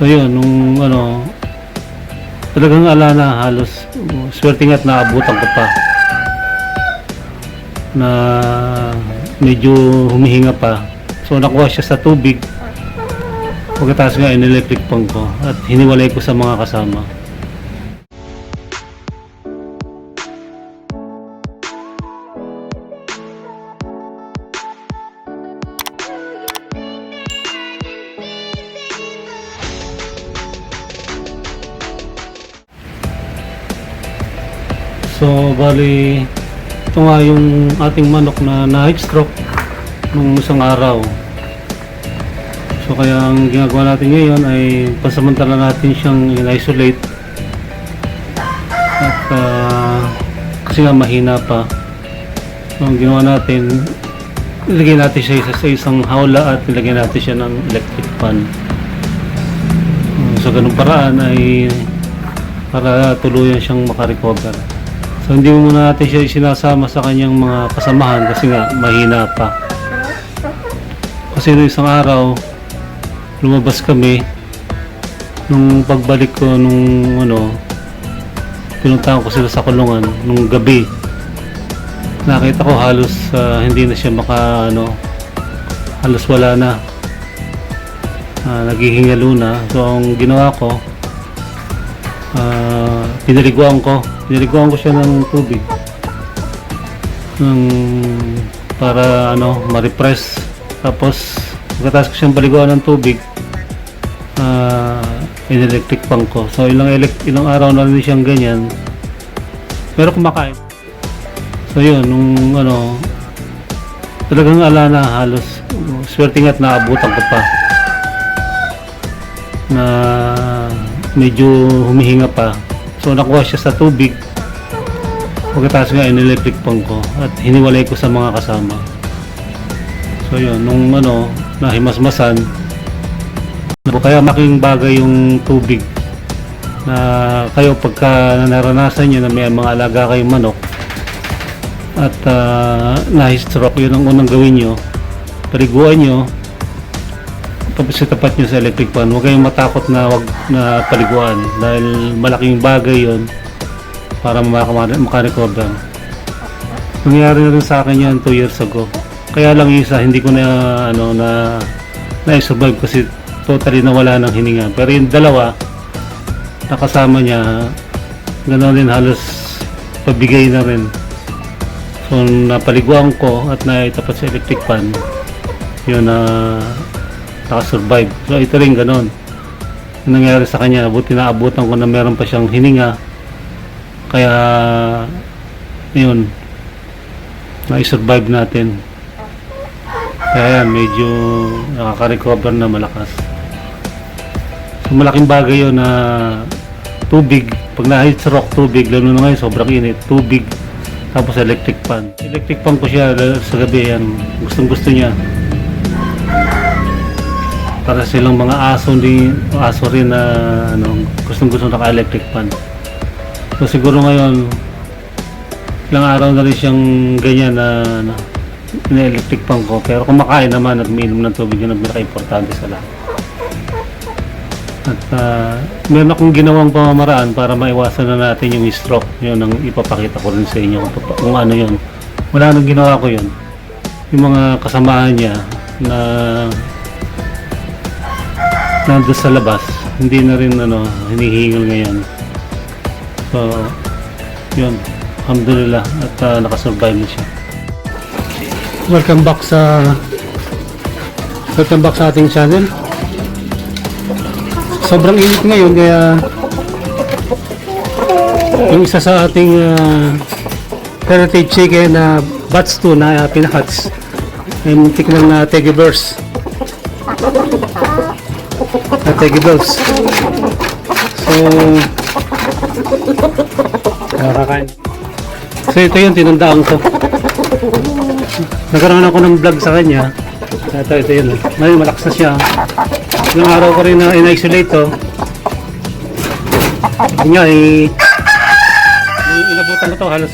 So yun, nung ano, talagang ala na, halos swerte nga't naabutan ko pa na medyo humihinga pa. So nakuha siya sa tubig, pagkatapos nga in-electric pan ko at hiniwalay ko sa mga kasama. So bali, ito nga yung ating manok na na-heat stroke nung isang araw. So kaya ang ginagawa natin ngayon ay pansamantala natin siyang in-isolate at kasi nga mahina pa. So ang ginawa natin, ilagay natin siya sa isang hawla at ilagay natin siya ng electric fan. So ganung paraan ay para tuluyan siyang makarecover. So hindi muna natin siya sinasama sa kanyang mga kasamahan kasi nga mahina pa. Kasi noong isang araw lumabas kami, nung pagbalik ko nung pinuntahan ko sila sa kulungan nung gabi, nakita ko halos hindi na siya halos wala na, naghihingalo na. So ang ginawa ko, pinaliguan ko siya ng tubig para ma-refresh. Tapos pagkatapos ko siyang paliguan ng tubig, in-electric pan ko. So ilang araw na rin siyang ganyan, pero kumakain. So yun, nung talagang ala na, halos swerte nga't naabutan ko pa na medyo humihinga pa. So nakuha siya sa tubig, pagkatapos nga in-electric pan ko at hiniwalay ko sa mga kasama. So yun, nung nahimasmasan, kaya making bagay yung tubig na kayo pagka naranasan nyo na may mga alaga kayong manok at na-stroke, yun ang unang gawin nyo, paliguan nyo, tapos itapat nyo sa electric pan. Huwag kayong matakot na wag na paliguan dahil malaking bagay yun para makarecover. Nangyari na rin sa akin yan 2 years ago. Kaya lang isa, hindi ko na-survive kasi totally nawala ng hininga. Pero yung dalawa, nakasama niya, ganoon din, halos pabigay na rin. So napaliguan ko at naitapat sa electric pan, yun nakasurvive. So ito rin ganoon yung nangyari sa kanya. Buti naabutan ko na meron pa siyang hininga, kaya yun, na-survive natin. Kaya medyo nakaka-recover na malakas. So malaking bagay yun na tubig, pag na-heat stroke tubig, lalo na ngayon sobrang init, tubig tapos electric pan. Electric pan ko siya sa gabi, yan gustong gusto niya. Para silang mga aso rin na gustong gusto naka-electric pan. So siguro ngayon ilang araw na rin siyang ganyan na electric pan ko, pero kumakain naman at umiinom ng tubig, yun ang pinaka-importante sa lahat. At meron akong ginawang pamamaraan para maiwasan na natin yung stroke. Yun ang ipapakita ko rin sa inyo kung ano yun. Wala nang ginawa ko yun. Yung mga kasamahan niya na nandun sa labas, hindi na rin hinihingil ngayon. So yun, alhamdulillah, at nakasurvive na siya. Welcome back sa ating channel. Sobrang init ngayon, kaya yung isa sa ating heritage chicken na batch 2 na pinahats ay muntik lang na tegibers. So nakakain. So ito yung tinandaan ko. Nagkaroon ako ng vlog sa kanya. Ito yun. Ngayon malakas na siya. Ilang araw ko rin na in-isolate to. Yun nga, inabutan ko to, halos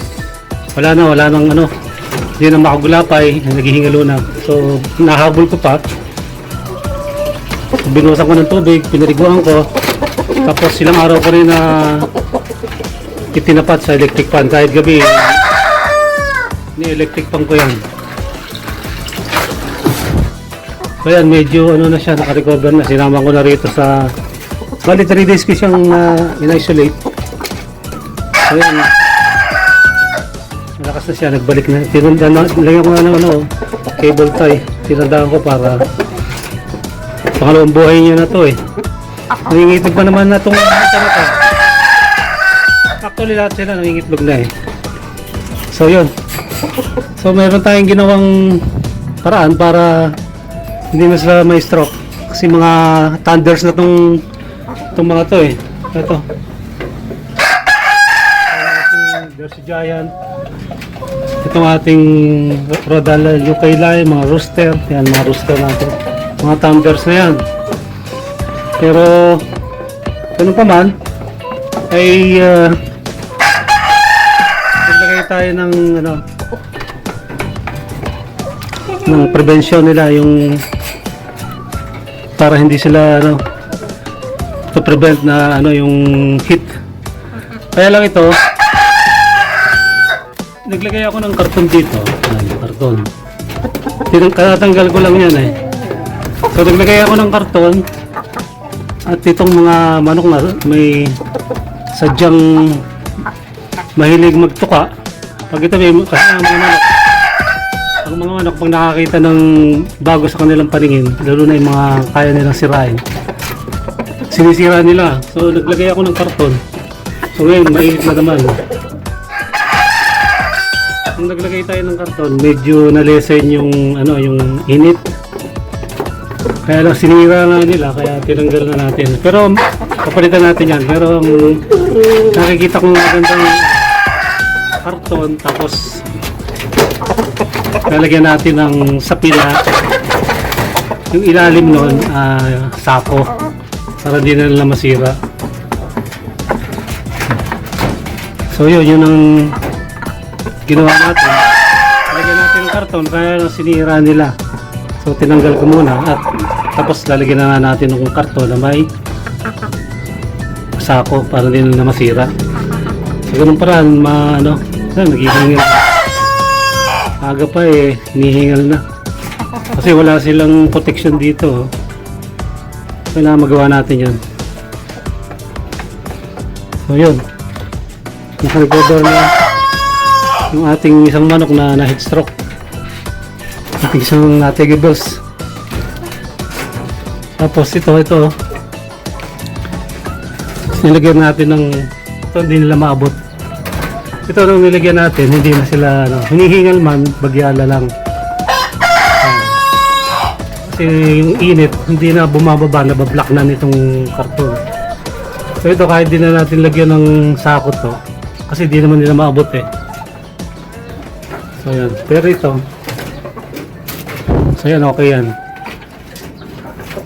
wala nang hindi na makagulapay, naghihingalo na. So nahabol ko pa. binuhusan ko ng tubig, pinariguan ko. Tapos ilang araw ko rin na itinapat sa electric fan. Kahit gabi, ni-electric fan ko yan. So yan, medyo ano na siya, naka-recover na. Sinama ko na rito sa... Bali 3 days ko siyang in-isolate. So yan, malakas na siya, nagbalik na. Lagyan ko na ng ano, cable tie. Tinandaan ko para pangalawang buhay niya na to eh. Nangingitlog pa naman na itong isa na to. Actually lahat sila nangingitlog na eh. So yun. So meron tayong ginawang paraan para hindi na sila may stroke. Kasi mga thunders na itong mga to eh. Ito. Jersey Giant. Itong ating Rodala UK line, mga rooster. Yan, mga rooster natin. Mga thunders na yan. Pero, ganun pa man, ay naglagay tayo ng ano, ng prevention nila, yung para hindi sila ano, to prevent na ano, yung heat. Kaya lang ito, naglagay ako ng karton dito. Karton. Tinatanggal ko lang yan eh. So naglagay ako ng karton. At itong mga manok na may sadyang mahilig magtuka. Pag ito may kasi ang mga manok pag nakakita ng bago sa kanilang paningin, lalo na yung mga kaya nilang sirain, sinisira nila. So naglagay ako ng karton. So ngayon mainit na naman. Kung naglagay tayo ng karton, medyo na-lessen yung ano, yung init. Kaya lang sinira na nila, kaya tinanggal na natin. Pero papalitan natin yan. Pero nakikita kong magandang karton, tapos lalagyan natin ng sapila. Yung ilalim nun, sako, para di na nila masira. So yun ang ginawa natin. Lalagyan natin ng karton, kaya lang sinira nila. So tinanggal ko muna at tapos lalagyan na natin ng karton na may sako para din na masira. So ganun paraan, naghihingal. Aga pa eh, hinihingal na. Kasi wala silang protection dito. Kailangan magawa natin yan. So yun, nakarecover na yung ating isang manok na heat stroke. Ating isang natigables. Tapos ito nilagyan natin ng ito, hindi nila maabot. Ito nung nilagyan natin, hindi na sila hinihingal man, bagyala lang. Kasi yung init hindi na bumababa, nabablock na nitong karton. So ito, kahit di na natin lagyan ng sako to, kasi di naman nila maabot eh. So yan, pero ito, so yan, okay yan.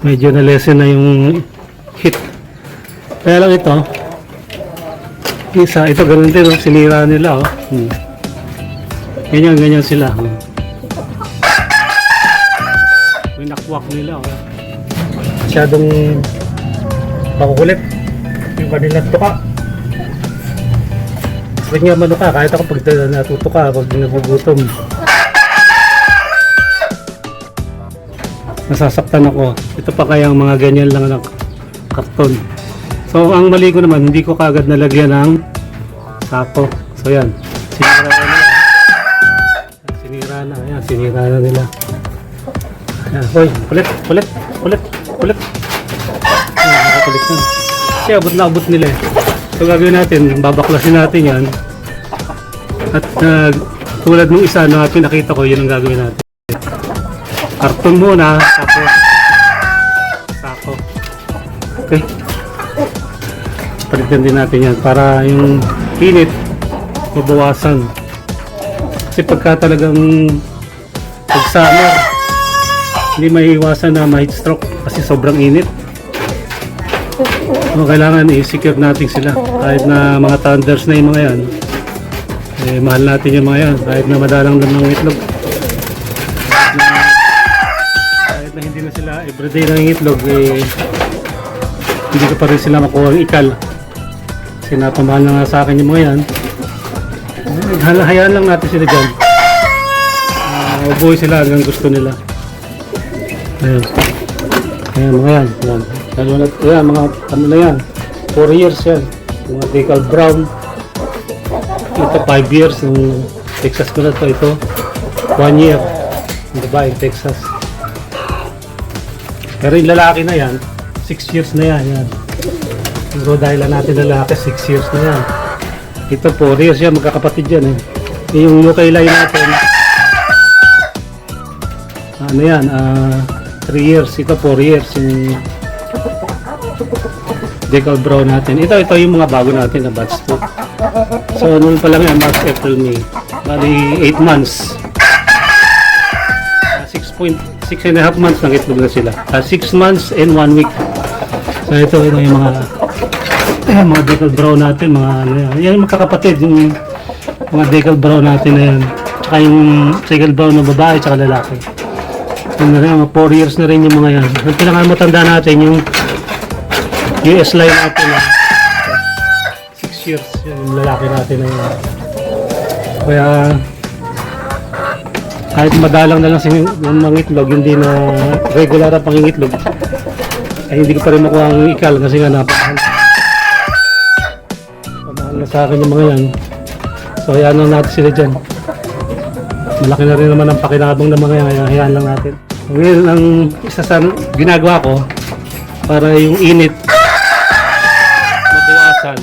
Medyo na-lessen na yung heat. Kaya lang ito, ito ganun din, sinira nila. Ganyan sila. Winakwak nila. Masyadong makukulit yung kanilang tuka. Pag nga manuka, kahit ako pag natutuka, pag nagugutom, nasasaktan ako. Ito pa kaya ang mga ganyan lang ng karton. So ang mali ko naman, hindi ko kagad nalagyan ng sako. So yan, sinira na. Ayan, sinira na nila. Ayan, hoy, kulit. Ayan, nakakulit na. Kasi abot nila eh. So gagawin natin, babaklasin natin yan. At tulad nung isa na pinakita ko, yun ang gagawin natin. Karton muna, tapos sako. Okay. Palitan din natin yan para yung init mabawasan. Kasi pagka talagang pag summer, hindi maiiwasan na ma-heat stroke kasi sobrang init. So, kailangan i-secure natin sila. Kahit na mga thunders na yung mga yan, eh, mahal natin yung mga yan. Kahit na madalang lang ng itlog. Na hindi na sila everyday nangingitlog hindi ko pa rin sila makuha ang ikal kasi napamahal na nga sa akin yung mga yan. Hayaan lang natin sila dyan, ubuhay sila hanggang gusto nila. Ayan mga yan, lalo na yan, mga ano na yan, 4 years yan, mga decal brown. Ito 5 years yung Texas ko na ito 1 year yung babae Texas. Pero yung lalaki na yan 6 years na yan. Pero dahil lang natin lalaki 6 years na yan. Ito 4 years yan, magkakapatid yan yung UK line natin ano yan 3 years, ito 4 years yung decal brown natin. Ito yung mga bago natin na batch po. So noon pa lang yan, March, April, May, bali 8 months, 6.5 months nang itlog na sila, 6 months and 1 week. So ito yung mga decal brown natin, mga ano yan, yung magkakapatid, yung mga decal brown natin na yan, tsaka yung decal brown na babae tsaka lalaki. Yung mga 4 years na rin yung mga yan. Ang pinakamatanda natin yung US line natin na 6 years yung lalaki natin na yan. Kaya kahit madalang na lang yung mga itlog, hindi na regular na pangingitlog, ay hindi ko pa rin makuha ang ikal kasi nga napamahal na sa akin yung mga yan. So hayaan lang natin sila dyan. Malaki na rin naman ang pakinabang ng mga yan, hayaan lang natin. Ngayon ang isa sa ginagawa ko para yung init mabawasan,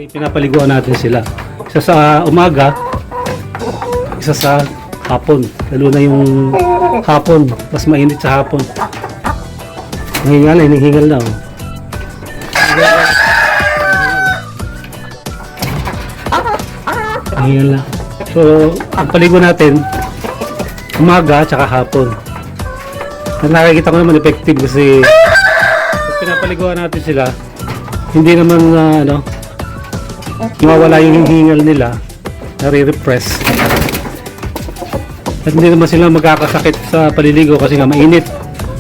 pinapaliguan natin sila. Isa sa umaga, isa sa hapon. Lalo na yung hapon, mas mainit sa hapon. Hinihingal na. Hinihingal na. So, ang paligo natin, umaga at saka hapon. At nakikita ko naman effective kasi pag pinapaliguan natin sila, hindi naman mawawala yung hingal nila, nare-repress. At hindi naman sila magkakasakit sa paliligo kasi nga mainit.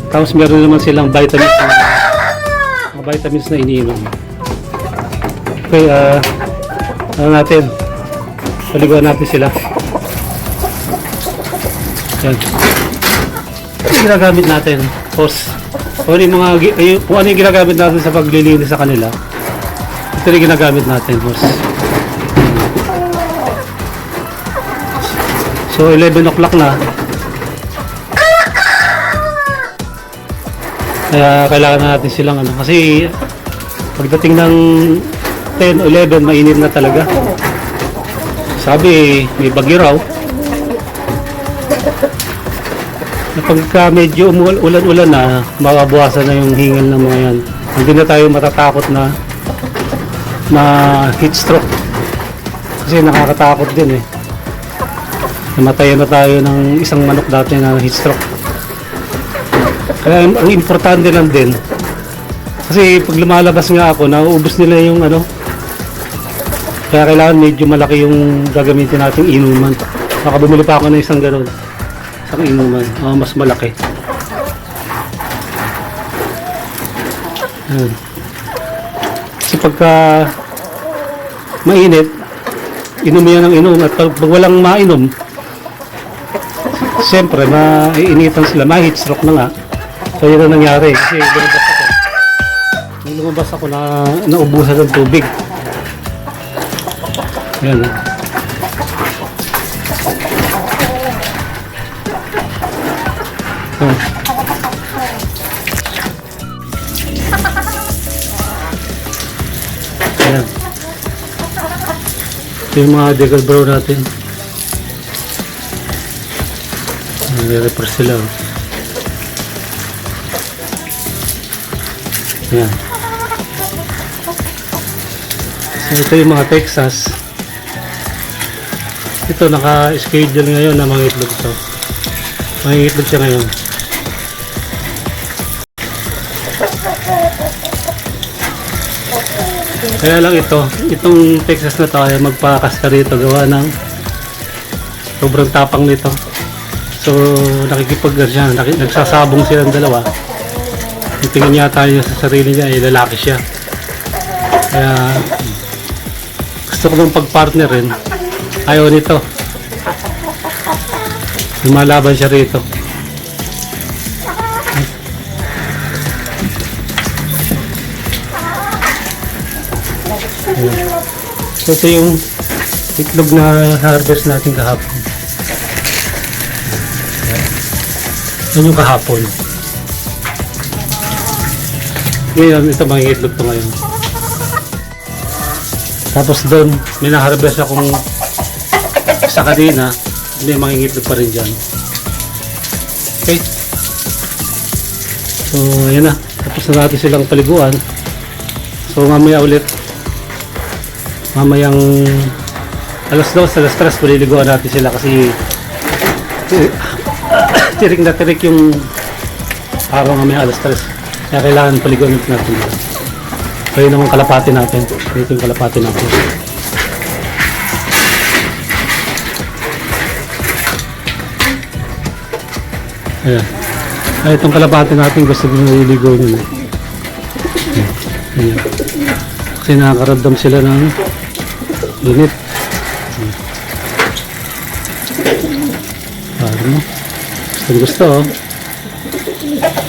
Tapos meron naman silang vitamins na iniinom. Okay, ano natin, paliguan natin sila. Yan. Ito ginagamit natin, hose. Kung ano yung ginagamit natin sa paglilinis sa kanila, ito rin ginagamit natin, hose. So 11 o'clock na. Kaya kailangan natin silang kasi pagdating ng 10 o 11 mainit na talaga. Sabi may bagyo raw. Pagka medyo ulan-ulan na, mababawasan na yung hingal ng mga yan. Hindi na tayo matatakot na heat stroke. Kasi nakakatakot din Namatayan na tayo ng isang manok dati na heat stroke. Kaya ang importante lang din, kasi pag lumalabas nga ako, nauubos nila yung kaya kailangan medyo malaki yung gagamitin nating inuman. Baka bumili pa ako ng isang gano'n, isang inuman, mas malaki. Ayan. Kasi pagka mainit, inom yan ng inom, at pag walang mainom, siyempre maiinitan sila, ma-heat stroke na nga. So yun ang nangyari kasi lumabas ako na naubusan ng tubig. Ayan. Ayan. Ito yung mga decal brown natin. Nire-repress sila. Ayan. So ito yung mga Texas. Ito naka-schedule ngayon na mga itlog ito. Mga itlog siya ngayon. Kaya lang itong Texas na to ay magpakasta rito gawa ng sobrang tapang nito. So nagsasabong silang dalawa. Yung tingin yata niya sa sarili niya ay lalaki siya. Kaya gusto ko bang pag-partner rin. Ayaw nito. Lumalaban siya rito. Ayan. So ito yung itlog na harvest natin kahapon. Yan yung kahapon. Ngayon, ito mga itlog to ngayon. Tapos doon, may na-harvest akong sa kanina, may mga itlog pa rin dyan. Okay. So, ayan na. Tapos na natin silang paliguan. So, mamaya ulit. Mamayang alas 2, alas 3, paliliguan natin sila kasi tirik na tirik yung araw mamaya alas 3. Kaya kailangan paliguan natin. So, yun naman kalapati natin. Dito yung kalapati natin. Ayan. Ay, itong kalapati natin gusto ko naliligo nyo. Ayan. Kasi nakakaramdam sila ng init. Parang mo. Gusto oh.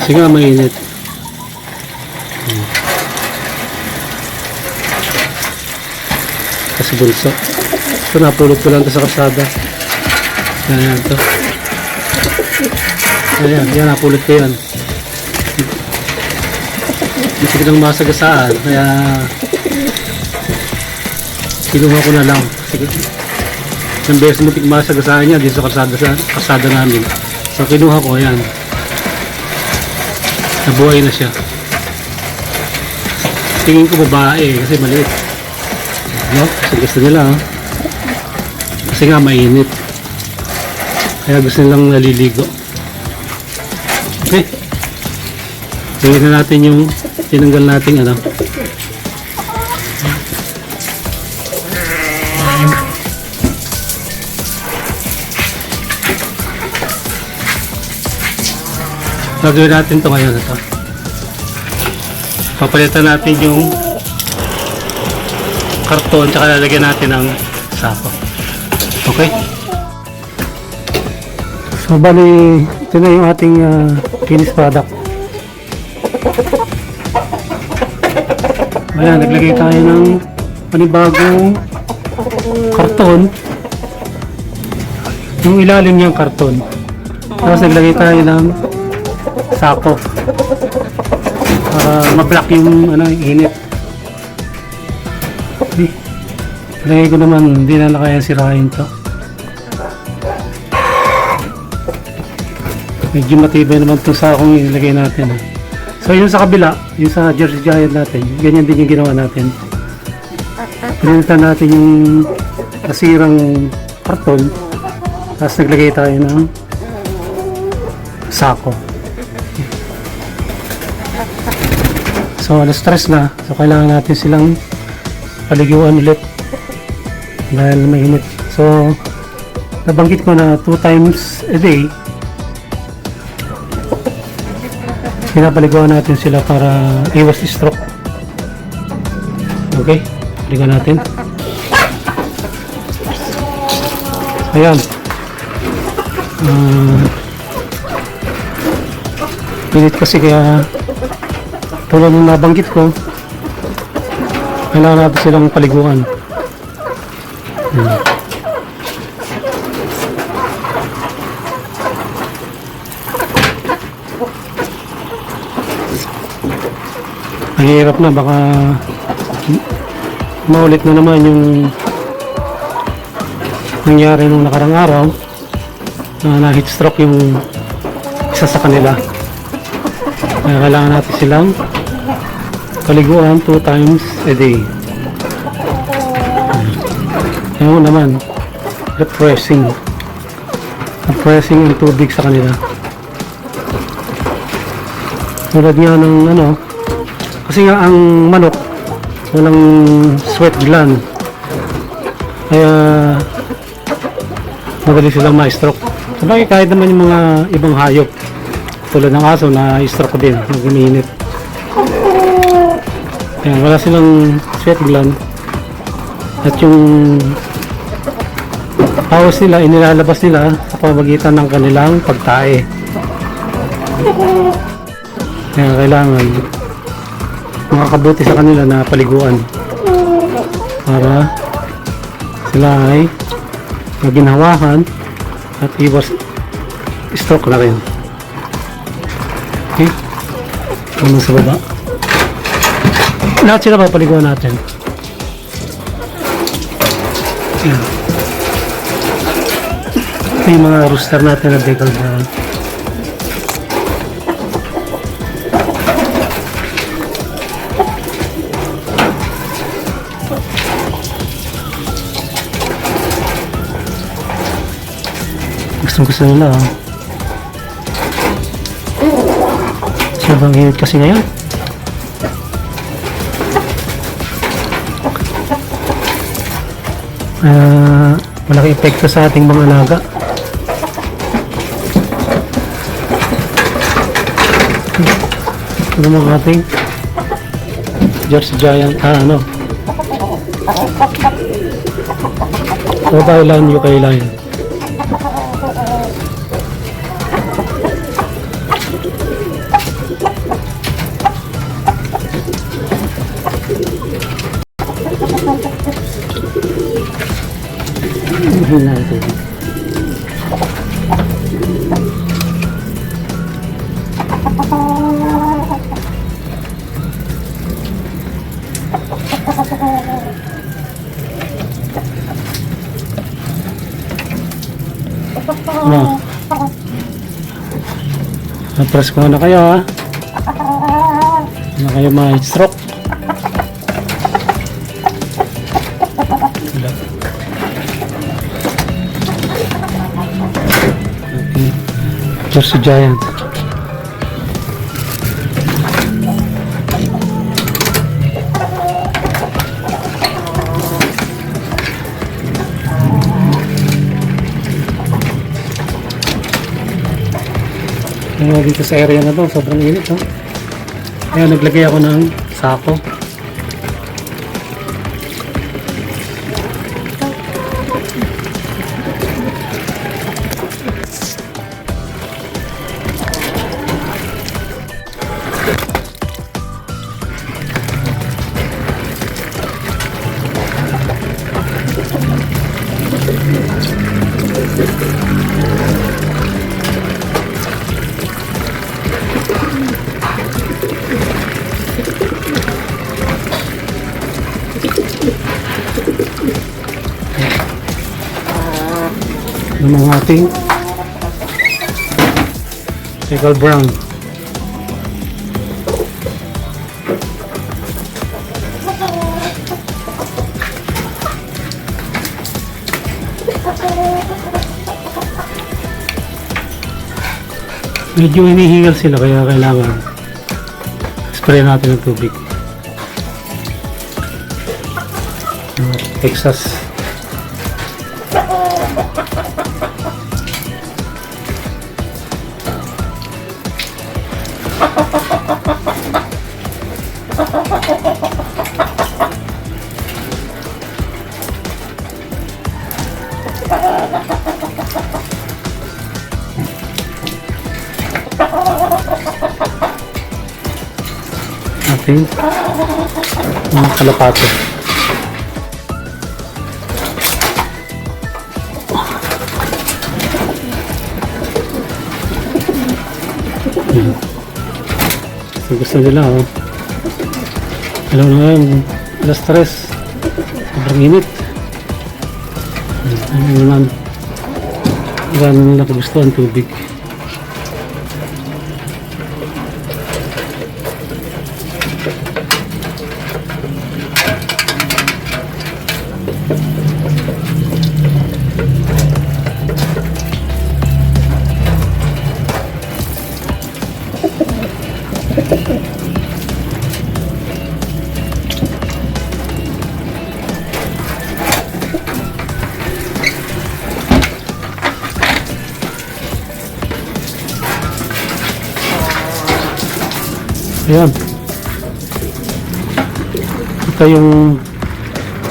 Kasi nga mainit. Kasi bulso. Ito napulot ko lang ito sa kasada. Ayan ito. Ayan, yan napulot ko yan. Hindi ko nang masagasaan. Kaya kinuha ko na lang. Sige. Yung beses mo masagasaan niya dito sa kasada namin. So kinuha ko, ayan. Nabuhay na siya. Tingin ko babae kasi maliit. No? Kasi gusto nila oh. Kasi nga mainit. Kaya gusto nilang naliligo. Okay. Gawin na natin yung tinanggal natin ano. Gagawin natin ito ngayon ito. Papalitan natin yung karton tsaka lalagyan natin ng sako. Okay? So bali, ito na yung ating finished product. Ayan, naglagay tayo ng panibagong karton. Yung ilalim niyang karton. Tapos naglagay tayo ng sako para ma-block yung ano, init. Lagay ko naman, hindi na kaya sirahin to. Medyo matibay naman itong sakong ilagay natin. So yung sa kabila, yung sa Jersey Giant natin, ganyan din yung ginawa natin. Pinilitan natin yung nasirang karton, tapos naglagay tayo ng sako. So alas stress na, so kailangan natin silang paliguan ulit dahil mainit. So nabanggit ko na 2 times a day pinapaliguan natin sila para iwas stroke. Okay, paliguan natin. Ayan. Pilit kasi kaya tulad ng nabanggit ko, kailangan natin silang paliguan. Ang hirap na, baka maulit na naman yung nangyari nung nakarang araw na heat stroke yung isa sa kanila. Kaya kailangan natin silang paliguan 2 times a day. Ayun naman, refreshing ang tubig sa kanila. Tulad nga ng ano, kasi nga ang manok walang sweat gland, kaya madali silang ma-stroke. Sabagay kahit naman yung mga ibang hayop tulad ng aso na stroke din, nag-uminit. Ayan, wala silang sweat gland. At yung pawis nila, inilalabas nila sa pamagitan ng kanilang pagtae. Kaya kailangan makakabuti sa kanila na paliguan para sila ay maginhawahan at iwas stroke na rin. Okay? Ano sa baba? Lahat sila papaliguan natin. Yan. Ito yung mga rooster natin na Bengal Brown. Gusto nila sobrang init kasi ngayon. Malaki epekto sa ating mga alaga. Ito mga ating Jersey Giant, Rhode Island, UK line. Natin. Na-press ko na kayo ha. Na kayo ma-stroke. Jersey Giant. Dito sa area na to, sobrang init. Kaya naglagay ako ng sako. Ng mga ating Bengal Brown. Medyo hinihingal sila kaya kailangan spray natin ng tubig. Texas. Ating mga kalapato. So, gusto nila alam mo ngayon alas 3 sobrang init. Gano'n nila kagustuhan tubig. Ayan. Ito yung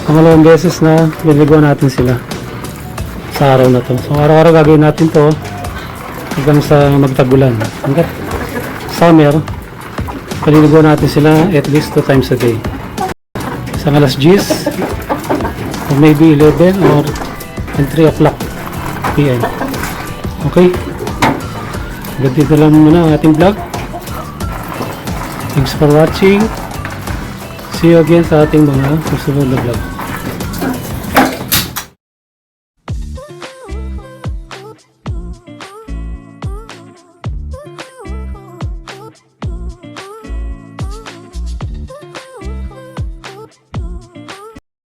pangalawang beses na biniliguan natin sila sa araw na to. So araw-araw gagawin natin to hanggang sa magtagulan. Hanggang summer, paliliguan natin sila at least 2 times a day. Isang alas 10 or maybe 11 or 3 o'clock PM. Okay? Ganito lang muna ang ating vlog. Thanks for watching. See you again sa ating mga susunod na vlog.